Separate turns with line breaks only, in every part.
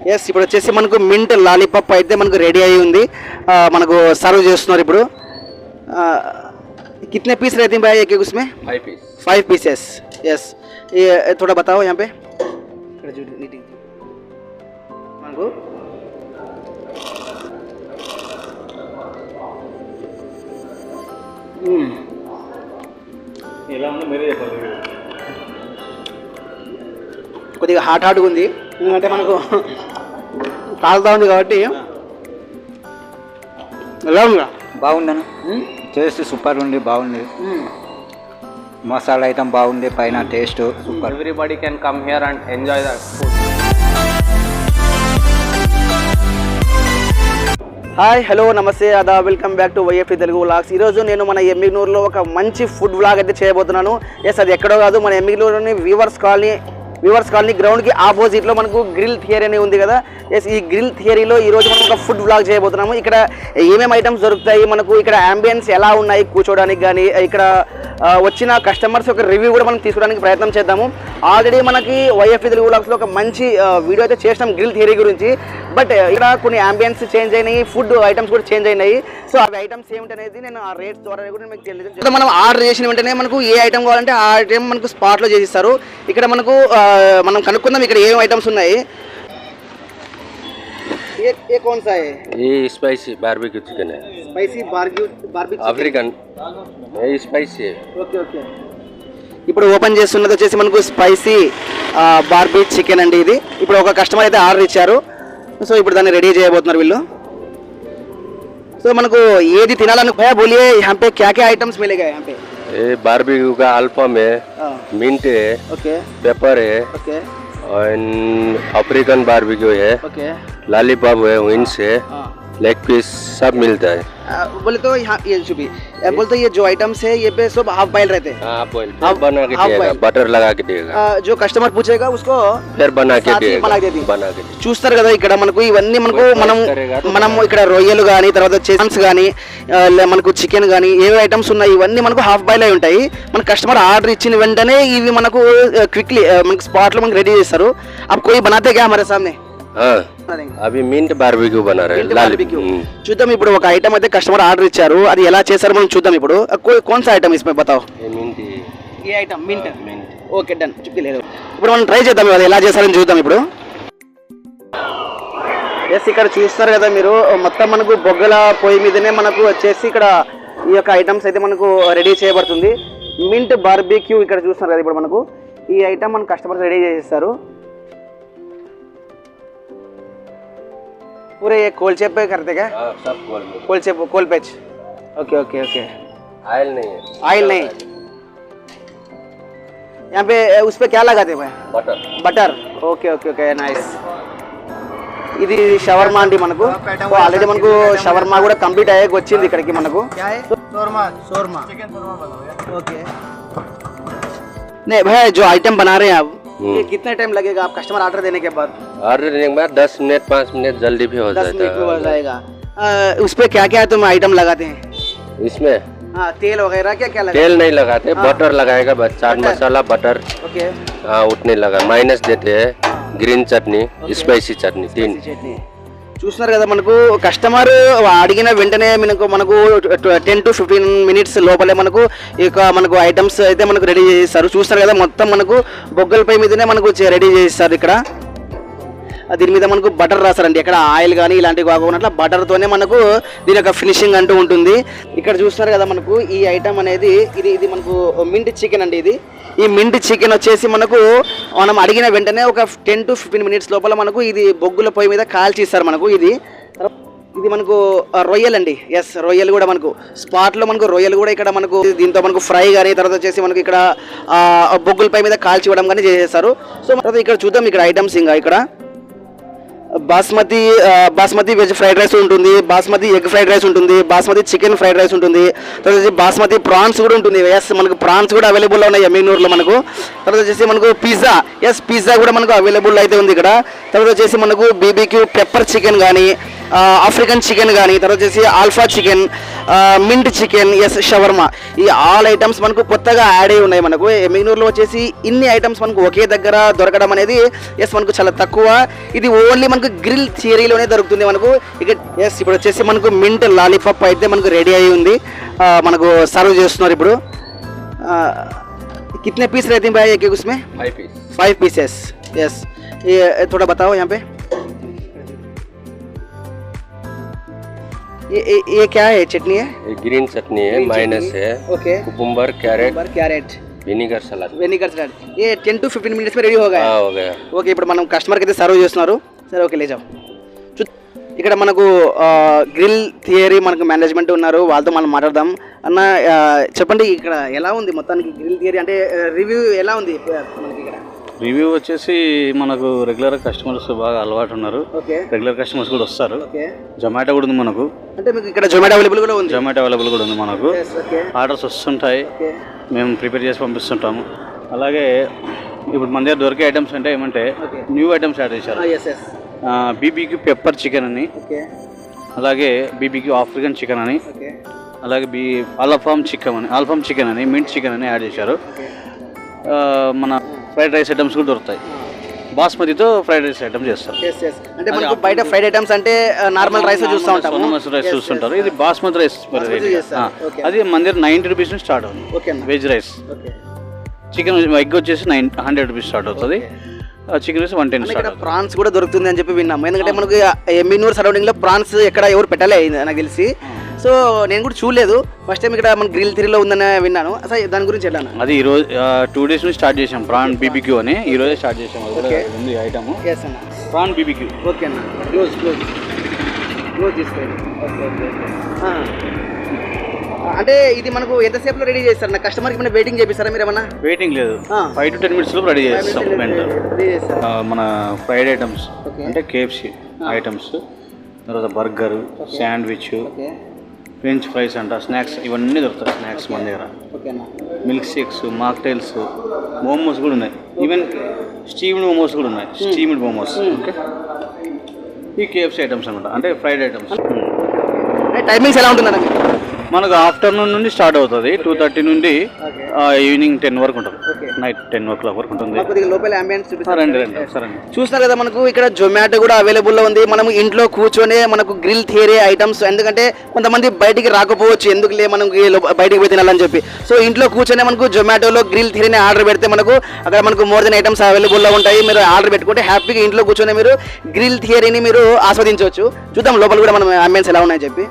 Yes ఇప్పుడు వచ్చేసి మనకు మింట్ లాలీపాప్ అయితే మనకు రెడీ అయి ఉంది మనకు సర్వ్ చేస్తున్నారు ఇప్పుడు कितने पीस रहते हैं भाई एक एक उसमें 5 पीसेस यस ये थोड़ा बताओ यहाँ पे మనకు
ఎలా ఉందో మీరే చెప్పాలి
కొద్దిగా హాట్గా ఉంది ఎందుకంటే మనకు కాలుతా ఉంది కాబట్టి ఎలా ఉందా
బాగుందను టేస్ట్ సూపర్ ఉంది బాగుంది మసాలా ఐటమ్ బాగుంది పైన taste super
everybody can come here and enjoy the food
hi hello నమస్తే అదా welcome back to YFT Telugu vlogs ఈరోజు నేను మన ఎమ్మిగ్నూరులో ఒక మంచి ఫుడ్ వ్లాగ్ అయితే చేయబోతున్నాను ఎస్ అది ఎక్కడో కాదు మన ఎమ్మిగ్నూరులోని వీవర్స్ కాలనీ గ్రౌండ్కి ఆపోజిట్లో మనకు గ్రిల్ థియరీ అని ఉంది కదా ఎస్ ఈ గ్రిల్ థియరీలో ఈరోజు మనం ఒక ఫుడ్ వ్లాగ్ చేయబోతున్నాము ఇక్కడ ఏమేమి ఐటమ్స్ దొరుకుతాయి మనకు ఇక్కడ అంబియన్స్ ఎలా ఉన్నాయి కూర్చోడానికి కానీ ఇక్కడ వచ్చిన కస్టమర్స్ ఒక రివ్యూ కూడా మనం తీసుకోవడానికి ప్రయత్నం చేద్దాము ఆల్రెడీ మనకి వైఎఫ్టీ తెలుగు వ్లాగ్స్లో ఒక మంచి వీడియో అయితే చేసినాం గ్రిల్ థియరీ గురించి బట్ ఇక్కడ కొన్ని అంబియన్స్ చేంజ్ అయినాయి ఫుడ్ ఐటమ్స్ కూడా చేంజ్ అయినాయి సో అవి ఐటమ్స్ ఏమిటనేది నేను ఆ రేట్స్ ద్వారా కూడా మీకు తెలియజేస్తాను మనం ఆర్డర్ చేసిన వెంటనే మనకు ఏ ఐటమ్ కావాలంటే ఆ ఐటమ్ మనకు స్పాట్లో చేసిస్తారు ఇక్కడ మనకు మనం కనుక్కుందాం ఇక్కడ ఏం ఐటమ్స్ ఉన్నాయి ये कौन सा है
ये स्पाइसी बारबेक्यू चिकन है
स्पाइसी बारबेक्यू
अफ्रीकन ये स्पाइसी है
ఓకే ఓకే ఇప్పుడు ఓపెన్ చేస్తున్నది వచ్చేసి మనకు స్పైసీ బార్బీ చికెన్ అండి ఇది ఇప్పుడు ఒక కస్టమర్ అయితే ఆర్డర్ ఇచ్చారు సో ఇప్పుడు దాన్ని రెడీ చేయబోతున్నారు వీళ్ళు సో మనకు ఏది తినాలని భయ बोलिए यहाँ पे क्या क्या आइटम्स मिलेगा यहाँ पे
ये बारबेक्यू का अल्फाम है मिंट है
ओके
पेपर है
ओके
और अफ्रीकन बारबेक्यू है
ओके
लॉलीपॉप है विंग्स है लेग पीस सब मिलता है
बोले तो यहाँ ये शुभी बोलते ये जो आइटम्स है ये पे सब हाफ बॉइल रहते हैं
हाफ बॉइल बना के देगा बटर लगा के देगा
जो कस्टमर पूछेगा उसको
फिर बना के
బనా
देगा
చూస్తారు కదా ఇక్కడ మనకు ఇవన్నీ మనకు మనం ఇక్కడ రొయ్యలు కానీ తర్వాత చికెన్స్ కానీ మనకు చికెన్ కానీ ఏవే ఐటమ్స్ ఉన్నాయి ఇవన్నీ మనకు హాఫ్ బాయిల్ అయి ఉంటాయి మన కస్టమర్ ఆర్డర్ ఇచ్చిన వెంటనే ఇవి మనకు క్విక్లీ మనకు స్పాట్లో మనకు రెడీ చేస్తారు अब कोई बनाते क्या हमारे सामने
అవి మింట్ బార్బెక్యూ బనా రహే
బార్బెక్యూ చూద్దాం ఇప్పుడు ఒక ఐటమ్ అయితే కస్టమర్ ఆర్డర్ ఇచ్చారు అది ఎలా చేశారో మనం చూద్దాం ఇప్పుడు कौन सा आइटम इसमें बताओ ये आइटम मिंट ఓకే డన్ చూపిలేదు ఇప్పుడు మనం ట్రై చేద్దాం అది ఎలా చేశారని చూద్దాం ఇప్పుడు ఎస్ ఇక్కడ చూస్తారు కదా మీరు మొత్తం మనకు బొగ్గల పొయ్యి మీదనే మనకు వచ్చేసి ఇక్కడ ఈ యొక్క ఐటమ్స్ అయితే మనకు రెడీ చేయబడుతుంది మింట్ బార్బెక్యూ ఇక్కడ చూస్తున్నారు కదా ఇప్పుడు మనకు ఈ ఐటమ్ మన కస్టమర్స్ రెడీ చేసేస్తారు पूरे ये कोलचे पे करते क्या
सब
कोलचे कोल पेच ओके ओके ओके
ऑयल
नहीं यहाँ पे उस पे क्या लगाते हैं butter okay okay okay nice ఇది షవర్మా అండి మనకు ఆల్రెడీ మనకు షవర్మా కూడా కంప్లీట్ అయ్యాక వచ్చింది ఇక్కడికి మనకు शोरमा चिकन शोरमा ओके नहीं भैया जो आइटम बना रहे हैं आप ये कितना टाइम लगेगा आप कस्टमर ऑर्डर देने के बाद
10 मिनट 5 मिनट जल्दी भी हो जाता है
10 मिनट में हो जाएगा उस पे क्या क्या तुम आइटम लगाते हैं
इसमें
हाँ तेल वगैरह क्या क्या लगाते
तेल नहीं लगाते बटर लगाएगा बस चाट मसाला बटर
ओके
हाँ उतने लगा माइनस देते हैं ग्रीन चटनी स्पाइसी चटनी 3
చూస్తున్నారు కదా మనకు కస్టమర్ అడిగిన వెంటనే మనకు 10 to 15 minutes లోపలే మనకు ఇక మనకు ఐటమ్స్ అయితే మనకు రెడీ చేస్తారు చూస్తారు కదా మొత్తం మనకు బొగ్గలపై మీదనే మనకు రెడీ చేస్తారు ఇక్కడ దీని మీద మనకు బటర్ రాస్తారండి ఇక్కడ ఆయిల్ కానీ ఇలాంటివి కాకుండా బటర్తోనే మనకు దీని యొక్క ఫినిషింగ్ అంటూ ఉంటుంది ఇక్కడ చూస్తున్నారు కదా మనకు ఈ ఐటమ్ అనేది ఇది మనకు మింట్ చికెన్ అండి ఇది ఈ మింట్ చికెన్ వచ్చేసి మనకు మనం అడిగిన వెంటనే ఒక 10 to 15 minutes లోపల మనకు ఇది బొగ్గుల పొయ్యి మీద కాల్చి ఇస్తారు మనకు ఇది మనకు రొయ్యలు అండి ఎస్ రొయ్యలు కూడా మనకు స్పాట్లో మనకు రొయ్యలు కూడా ఇక్కడ మనకు దీంతో మనకు ఫ్రై కానీ తర్వాత వచ్చేసి మనకు ఇక్కడ బొగ్గుల పొయ్యి మీద కాల్చి ఇవ్వడం కానీ చేసేస్తారు సో తర్వాత ఇక్కడ చూద్దాం ఇక్కడ ఐటమ్స్ ఇంకా ఇక్కడ బాస్మతి వెజ్ ఫ్రైడ్ రైస్ ఉంటుంది బాస్మతి ఎగ్ ఫ్రైడ్ రైస్ ఉంటుంది బాస్మతి చికెన్ ఫ్రైడ్ రైస్ ఉంటుంది తర్వాత వచ్చి బాస్మతి ప్రాన్స్ కూడా ఉంటుంది ఎస్ మనకు ప్రాన్స్ కూడా అవైలబుల్లో ఉన్నాయి ఎమ్మిగ్నూరులో మనకు తర్వాత వచ్చేసి మనకు పిజ్జా కూడా మనకు అవైలబుల్ అయితే ఉంది ఇక్కడ తర్వాత వచ్చేసి మనకు బీబీక్యూ పెప్పర్ చికెన్ కానీ ఆఫ్రికన్ చికెన్ కానీ, తర్వాత వచ్చేసి ఆల్ఫా చికెన్, మింట్ చికెన్, ఎస్ షవర్మా, ఈ ఆల్ ఐటమ్స్ మనకు కొత్తగా యాడ్ అయి ఉన్నాయి. మనకు ఎమ్మిగనూరులో వచ్చేసి ఇన్ని ఐటమ్స్ మనకు ఒకే దగ్గర దొరకడం అనేది ఎస్ మనకు చాలా తక్కువ. ఇది ఓన్లీ మనకు గ్రిల్ థియరీలోనే దొరుకుతుంది మనకు. ఇక ఎస్ ఇప్పుడు వచ్చేసి మనకు మింట్ లాలీపాప్ అయితే మనకు రెడీ అయి ఉంది, మనకు సర్వ్ చేస్తున్నారు ఇప్పుడు. कितने पीस रहते हैं भाई एक एक उसमें?
5 पीस.
5 पीसेस. यस, ये थोड़ा बताओ यहाँ पे. ये क्या है? चटनी है?
ये ग्रीन चटनी है, माइनस है,
ओके,
कुकुम्बर, कैरेट,
विनेगर
सलाद.
ये 10 to 15 मिनट्स में रेडी हो गया.
हाँ, हो गया.
ఓకే, ఇప్పుడు మనం కస్టమర్కి అయితే సర్వ్ చేస్తున్నారు. సరే ఓకే, లేచాం. ఇక్కడ మనకు గ్రిల్ థియరీ మనకు మేనేజ్మెంట్ ఉన్నారు, వాళ్ళతో మనం మాట్లాడదాం. అన్న చెప్పండి, ఇక్కడ ఎలా ఉంది మొత్తానికి గ్రిల్ థియరీ అంటే రివ్యూ ఎలా ఉంది మనకి ఇక్కడ?
రివ్యూ వచ్చేసి మనకు రెగ్యులర్ కస్టమర్స్ బాగా అలవాటు ఉన్నారు.
ఓకే,
రెగ్యులర్ కస్టమర్స్ కూడా వస్తారు.
ఓకే,
జొమాటో కూడా ఉంది మనకు.
అంటే మీకు ఇక్కడ జొమాటో అవైలబుల్ కూడా ఉంది?
జొమాటో అవైలబుల్ కూడా ఉంది మనకు.
ఓకే,
ఆర్డర్స్ వస్తుంటాయి,
ఓకే,
మేము ప్రిపేర్ చేసి పంపిస్తుంటాము. అలాగే ఇప్పుడు మన దగ్గర దొరికే ఐటమ్స్ అంటే ఏమంటే
ఓకే,
న్యూ ఐటమ్స్ యాడ్ చేశారు.
Yes yes,
BBQ pepper chicken అని,
ఓకే,
అలాగే బీబీక్యూ ఆఫ్రికన్ చికెన్ అని,
ఓకే,
అలాగే ఆల్ఫామ్ చికెన్ అని, మింట్ చికెన్ అని యాడ్ చేశారు. మన ఫ్రైడ్ రైస్ ఐటమ్స్ కూడా దొరుకుతాయి. బాస్మతితో ఫ్రైడ్ రైస్ ఐటమ్స్ చేస్తారు.
ఎస్ ఎస్, అంటే మనకు బయట ఫ్రైడ్ ఐటమ్స్ అంటే నార్మల్ రైస్ చూస్తూ ఉంటాము,
రైస్ చూస్తుంటారు. ఇది బాస్మతి రైస్.
ఓకే,
అది మన దగ్గర 90 రూపీస్ నుంచి స్టార్ట్ అవుతుంది.
Okay,
veg rice.
Okay,
chicken egg వచ్చేసి 100 రూపీస్ స్టార్ట్ అవుతుంది. చికెన్ వచ్చి 110
ఇక్కడ
స్టార్ట్ అవుతుంది.
ప్రాన్స్ కూడా దొరుకుతుంది అని చెప్పి విన్నాము. ఎందుకంటే మనకు ఎమ్మిగనూరు సరౌండింగ్ లో ప్రాన్స్ ఎక్కడ ఎవరు పెట్టలే నాకు తెలిసి. సో నేను కూడా చూడలేదు, ఫస్ట్ టైం ఇక్కడ మన గ్రిల్ థిరీలో ఉందని విన్నాను. అసలు దాని గురించి ఎలా?
అది ఈ రోజు 2 days నుంచి స్టార్ట్ చేసాం ప్రాన్ బీబీక్యూ అని. ఈ రోజే స్టార్ట్ చేసాం. ఉంది ఐటమ్
ఎస్ అన్న,
ప్రాన్ బీబీక్యూ.
ఓకే అన్న, క్లోజ్ తీసుకోండి. ఓకే ఓకే, అంటే ఇది మనకు ఎంతసేపులో రెడీ చేస్తారు? నా కస్టమర్కి మన వెయిటింగ్ చేపిస్తారా మీరు ఏమన్నా?
వెయిటింగ్ లేదు, 5 to 10 minutes లో రెడీ చేస్తాం. మన ఫ్రైడ్ ఐటమ్స్ అంటే కేఎఫ్సి ఐటమ్స్, తర్వాత బర్గర్, శాండ్విచ్, ఫ్రెంచ్ ఫ్రైస్ అంట, స్నాక్స్ ఇవన్నీ దొరుకుతాయి. స్నాక్స్ మన దగ్గర మిల్క్ షేక్స్, మాక్టైల్స్, మోమోస్ కూడా ఉన్నాయి. ఈవెన్ స్టీమ్డ్ మోమోస్ కూడా ఉన్నాయి. స్టీమ్డ్ మోమోస్. ఓకే, ఈ కేఎఫ్సి ఐటమ్స్ అనమాట, అంటే ఫ్రైడ్ ఐటమ్స్.
టైమింగ్స్ ఎలా ఉంటుందా?
మనకు ఆఫ్టర్నూన్ నుండి స్టార్ట్ అవుతుంది, 2:30 నుండి ఈవినింగ్ 10 వరకు ఉంటుంది. నైట్ 10 o'clock వరకు ఉంటుంది.
లోపల అంబియన్స్
రండి సరే.
చూస్తున్నారు కదా, మనకు ఇక్కడ జొమాటో కూడా అవైలబుల్లో ఉంది. మనం ఇంట్లో కూర్చొని మనకు గ్రిల్ థియరీ ఐటమ్స్, ఎందుకంటే కొంతమంది బయటికి రాకపోవచ్చు, ఎందుకులే మనం బయటికి పోయి తినాలని చెప్పి. సో ఇంట్లో కూర్చొని మనకు జొమాటోలో గ్రిల్ థియరీని ఆర్డర్ పెడితే మనకు అక్కడ మనకు మోర్ దెన్ ఐటమ్స్ అవైలబుల్లో ఉంటాయి. మీరు ఆర్డర్ పెట్టుకుంటే హ్యాపీగా ఇంట్లో కూర్చొని మీరు గ్రిల్ థియరీని మీరు ఆస్వాదించవచ్చు. చూద్దాం లోపల కూడా మనం అంబియన్స్ ఎలా ఉన్నాయని చెప్పి.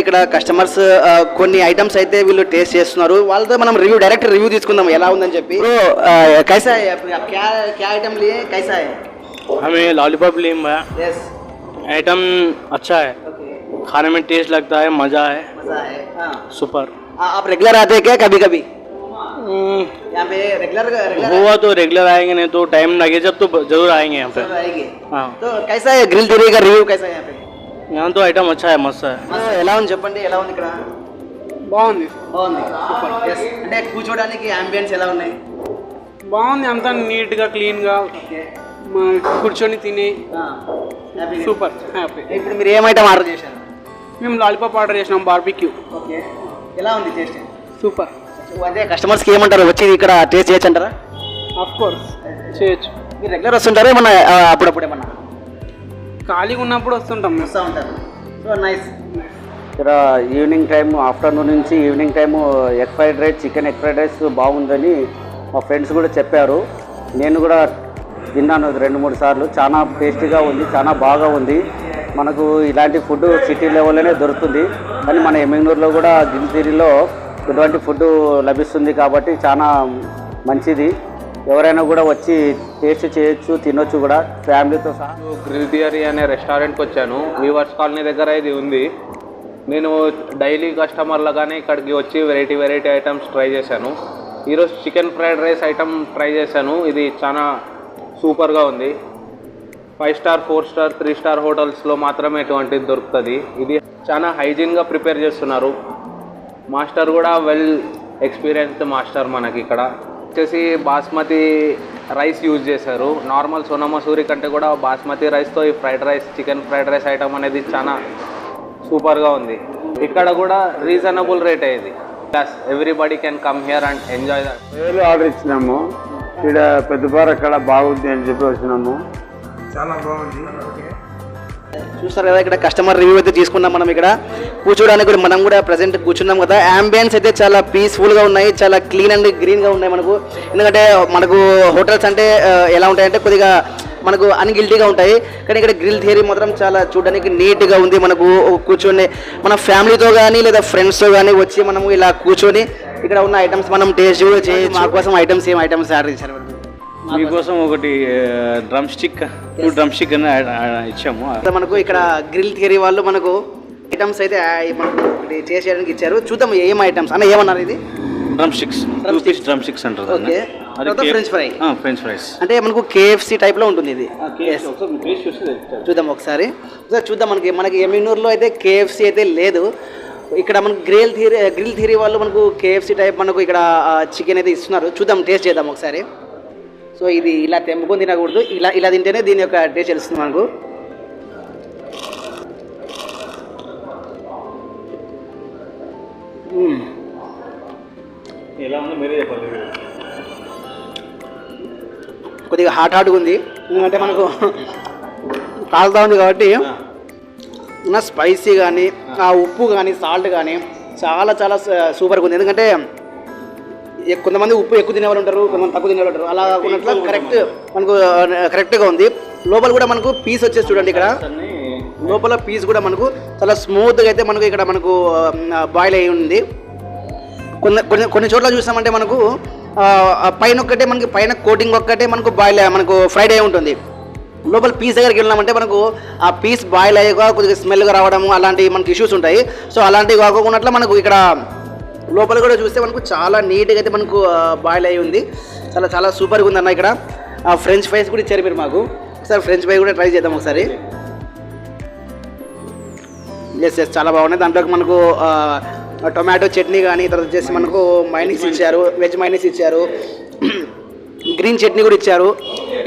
ఇక్కడ కస్టమర్స్ కొన్ని ఐటమ్స్ అయితే వీళ్ళు టేస్ట్ చేస్తున్నారు, వాళ్ళతో మనం డైరెక్ట్ రివ్యూ తీసుకుందాం ఎలా ఉందని చెప్పి. कैसा है क्या क्या आइटम लिए, कैसा है?
हमें लॉलीपॉप लिया है.
यस,
आइटम अच्छा है, खाने में टेस्ट लगता है, मज़ा है,
मजा है. हाँ,
सुपर.
आप रेगुलर आते हैं क्या? कभी कभी यहाँ पे रेगुलर
हुआ तो रेगुलर आएंगे, नहीं तो टाइम लगे जब तो जरूर आएंगे यहाँ पे.
आएंगे.
हाँ,
तो कैसा है ग्रिल థియరీ का रिव्यू कैसा है यहाँ पे?
यहाँ तो आइटम अच्छा है, मस्त है.
ఎలా ఉంది చెప్పండి, ఎలా ఉంది ఇక్కడ?
బాగుంది.
సూపర్. yes, అంటే కూర్చోడానికి అంబియన్స్ ఎలా ఉన్నాయి?
బాగుంది, అంతా నీట్గా క్లీన్గా కూర్చొని తిని సూపర్ హ్యాపీ.
ఇప్పుడు మీరు ఏం ఐటమ్ ఆర్డర్ చేశారు?
మేము లాలీపాప్ ఆర్డర్ చేసినాం, బార్బిక్యూ.
ఓకే, ఎలా ఉంది టేస్ట్?
సూపర్.
అదే కస్టమర్స్కి ఏమంటారు, వచ్చి ఇక్కడ టేస్ట్ చేయొచ్చు అంటారా?
ఆఫ్ కోర్స్ చేయొచ్చు.
మీరు రెగ్యులర్ వస్తుంటారా ఏమన్నా అప్పుడప్పుడు ఏమన్నా?
ఖాళీగా ఉన్నప్పుడు వస్తుంటాం.
వస్తూ ఉంటారు. So nice.
ఇక్కడ ఈవినింగ్ టైము, ఆఫ్టర్నూన్ నుంచి evening time egg fried rice, chicken egg fried rice బాగుందని మా ఫ్రెండ్స్ కూడా చెప్పారు. నేను కూడా తిన్నాను 2-3 సార్లు. చాలా టేస్టీగా ఉంది, చాలా బాగా ఉంది. మనకు ఇలాంటి ఫుడ్ సిటీ లెవెల్లోనే దొరుకుతుంది, కానీ మన ఎమ్మిగనూరులో కూడా గ్రిల్ థియరీలో ఇటువంటి ఫుడ్ లభిస్తుంది కాబట్టి చాలా మంచిది. ఎవరైనా కూడా వచ్చి టేస్ట్ చేయొచ్చు, తినొచ్చు కూడా ఫ్యామిలీతో సహా.
గ్రిల్ థియరీ అనే రెస్టారెంట్కి వచ్చాను. వీవర్స్ కాలనీ దగ్గర ఇది ఉంది. నేను డైలీ కస్టమర్లుగానే ఇక్కడికి వచ్చి వెరైటీ ఐటమ్స్ ట్రై చేశాను. ఈరోజు chicken fried rice item try చేశాను. ఇది చాలా సూపర్గా ఉంది. 5 స్టార్ 4 స్టార్ 3 స్టార్ హోటల్స్లో మాత్రమే ఇటువంటిది దొరుకుతుంది. ఇది చాలా హైజీన్గా ప్రిపేర్ చేస్తున్నారు. మాస్టర్ కూడా వెల్ ఎక్స్పీరియన్స్డ్ మాస్టర్. మనకి ఇక్కడ వచ్చేసి బాస్మతి రైస్ యూజ్ చేశారు. నార్మల్ సోనా మసూరి కంటే కూడా బాస్మతి రైస్తో ఈ fried rice chicken fried rice item అనేది చాలా సూపర్గా ఉంది. ఇక్కడ కూడా రీజనబుల్ రేట్ అయ్యేది. Plus everybody can come here and enjoy that.
వేలు ఆర్డర్ ఇచ్చినాము. ఇక్కడ పెద్దపార అక్కడ బాగుంది అని చెప్పి వచ్చినాము.
చూస్తారు కదా, ఇక్కడ కస్టమర్ రివ్యూ అయితే తీసుకున్నాం. మనం ఇక్కడ కూర్చోడానికి కూడా మనం కూడా ప్రజెంట్ కూర్చున్నాం కదా. అంబియన్స్ అయితే చాలా పీస్ఫుల్గా ఉన్నాయి, చాలా క్లీన్ అండ్ గ్రీన్గా ఉన్నాయి మనకు. ఎందుకంటే మనకు హోటల్స్ అంటే ఎలా ఉంటాయంటే కొద్దిగా మనకు అన్గిల్టీగా ఉంటాయి, కానీ ఇక్కడ గ్రిల్ థియరీ మాత్రం చాలా చూడడానికి నీట్గా ఉంది. మనకు కూర్చొని మన ఫ్యామిలీతో కానీ లేదా ఫ్రెండ్స్తో కానీ వచ్చి మనము ఇలా కూర్చొని ఇక్కడ ఉన్న ఐటమ్స్ మనం టేస్ట్ చేయొచ్చు. మా కోసం ఐటమ్స్ ఏం ఐటమ్స్ ఆర్డర్ చేశారు?
మీకోసం ఒకటి డ్రమ్ స్టిక్ 2 డ్రమ్ స్టిక్ అని ఇచ్చాము.
మనకు ఇక్కడ గ్రిల్ థియరీ వాళ్ళు మనకు ఐటమ్స్ అయితే మనకు టేస్ట్ చేయడానికి ఇచ్చారు. చూద్దాం ఏం ఐటమ్స్ అన్న. ఏమన్నారు ఇది?
Drum sticks, 2 piece drum sticks అంటారు.
Okay, French fry.
French fries
అంటే మనకు KFC టైప్లో ఉంటుంది ఇది. చూద్దాం ఒకసారి చూద్దాం. మనకి ఎమ్మిగనూరులో అయితే KFC అయితే లేదు. ఇక్కడ మనకు గ్రిల్ థియరీ వాళ్ళు మనకు KFC టైప్ మనకు ఇక్కడ చికెన్ అయితే ఇస్తున్నారు. చూద్దాం, టేస్ట్ చేద్దాం ఒకసారి. సో ఇది ఇలా తెంపుకొని తినకూడదు, ఇలా తింటేనే దీని యొక్క టేస్ట్ తెలుస్తుంది మనకు.
ఎలా ఉందో మీరే చెప్పాలి.
కొద్దిగా హాట్గా ఉంది, ఎందుకంటే మనకు కాలుతా ఉంది కాబట్టి ఉన్న స్పైసీ కానీ ఆ ఉప్పు కానీ సాల్ట్ కానీ చాలా చాలా సూపర్గా ఉంది. ఎందుకంటే కొంతమంది ఉప్పు ఎక్కువ తినేవాళ్ళు ఉంటారు, కొంతమంది తక్కువ తినేవాళ్ళు ఉంటారు. అలా ఉన్నట్లు మనకు కరెక్ట్గా ఉంది. లోపల కూడా మనకు పీస్ వచ్చేసి చూడండి, ఇక్కడ లోపల పీస్ కూడా మనకు చాలా స్మూత్గా అయితే మనకు ఇక్కడ మనకు బాయిల్ అయి ఉంది. కొన్ని చోట్ల చూసామంటే మనకు పైన ఒక్కటే మనకి పైన కోటింగ్ ఒక్కటే మనకు బాయిల్ మనకు ఫ్రైడ్ అయి ఉంటుంది. లోపల పీస్ దగ్గరికి వెళ్ళినామంటే మనకు ఆ పీస్ బాయిల్ అయ్యాక కొద్దిగా స్మెల్గా రావడము అలాంటివి మనకి ఇష్యూస్ ఉంటాయి. సో అలాంటివి కాకుండా మనకు ఇక్కడ లోపల కూడా చూస్తే మనకు చాలా నీట్గా అయితే మనకు బాయిల్ అయి ఉంది. చాలా చాలా సూపర్గా ఉందన్న. ఇక్కడ ఫ్రెంచ్ ఫ్రైస్ కూడా ఇచ్చారు మీరు మాకు. ఒకసారి ఫ్రెంచ్ ఫ్రై కూడా ట్రై చేద్దాం ఒకసారి. ఎస్ చాలా బాగున్నాయి. దాంట్లోకి మనకు టొమాటో చట్నీ కానీ, తర్వాత వచ్చేసి మనకు మైనీస్ ఇచ్చారు, వెజ్ మైనీస్ ఇచ్చారు, గ్రీన్ చట్నీ కూడా ఇచ్చారు.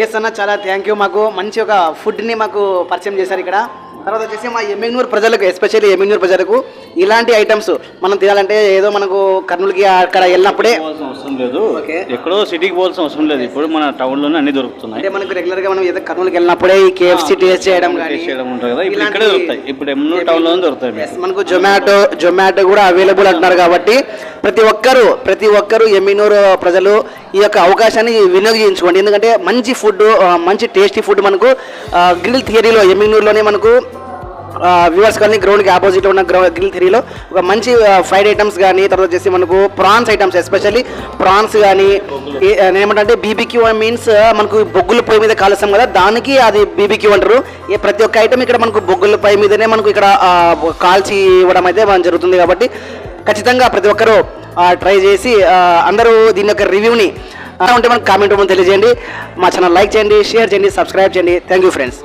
ఎస్ అన్న, చాలా థ్యాంక్ యూ. మాకు మంచి ఒక ఫుడ్ని మాకు పరిచయం చేశారు ఇక్కడ. తర్వాత వచ్చేసి మా ఎమ్మిగనూరు ప్రజలకు, ఎస్పెషల్లీ ఎమ్మిగనూరు ప్రజలకు ఇలాంటి ఐటమ్స్ మనం తినాలంటే ఏదో మనకు కర్నూలుకి అక్కడ వెళ్ళినప్పుడే
అవసరం లేదు, ఎక్కడో సిటీకి పోవాల్సిన అవసరం లేదు. ఇప్పుడు మన టౌన్లోనే అన్ని దొరుకుతున్నాయి.
అంటే మనకు రెగ్యులర్గా మనం ఏదో కర్నూలుకి వెళ్ళినప్పుడే ఈ KFC టేస్ట్ చేయడం కానీ
ఉంటుంది కదా, ఇప్పుడు ఇక్కడే దొరుకుతాయి. ఇప్పుడు ఎమ్మిగనూరు టౌన్లోనే దొరుకుతాయి.
మనకు జొమాటో కూడా అవైలబుల్ అంటున్నారు కాబట్టి ప్రతి ఒక్కరు ఎమ్మిగనూరు ప్రజలు ఈ యొక్క అవకాశాన్ని వినియోగించుకోండి. ఎందుకంటే మంచి ఫుడ్, మంచి టేస్టీ ఫుడ్ మనకు గ్రిల్ థియరీలో ఎమ్మిగనూరులోనే మనకు వ్యూవర్స్ కానీ గ్రౌండ్కి ఆపోజిట్లో ఉన్న గ్రిల్ థియరీలో ఒక మంచి ఫ్రైడ్ ఐటమ్స్ కానీ, తర్వాత వచ్చేసి మనకు ప్రాన్స్ ఐటమ్స్, ఎస్పెషల్లీ ప్రాన్స్ కానీ ఏమంటే BBQ మీన్స్ మనకు బొగ్గుల పొయ్యి మీద కాలుస్తాం కదా, దానికి అది BBQ అంటారు. ప్రతి ఒక్క ఐటమ్ ఇక్కడ మనకు బొగ్గుల పొయ్యి మీదనే మనకు ఇక్కడ కాల్చి ఇవ్వడం అయితే మనం జరుగుతుంది. కాబట్టి ఖచ్చితంగా ప్రతి ఒక్కరూ ట్రై చేసి అందరూ దీని యొక్క రివ్యూని ఉంటే మనకు కామెంట్ రూపంలో తెలియజేయండి. మా ఛానల్ లైక్ చేయండి, షేర్ చేయండి, సబ్స్క్రైబ్ చేయండి. Thank you friends.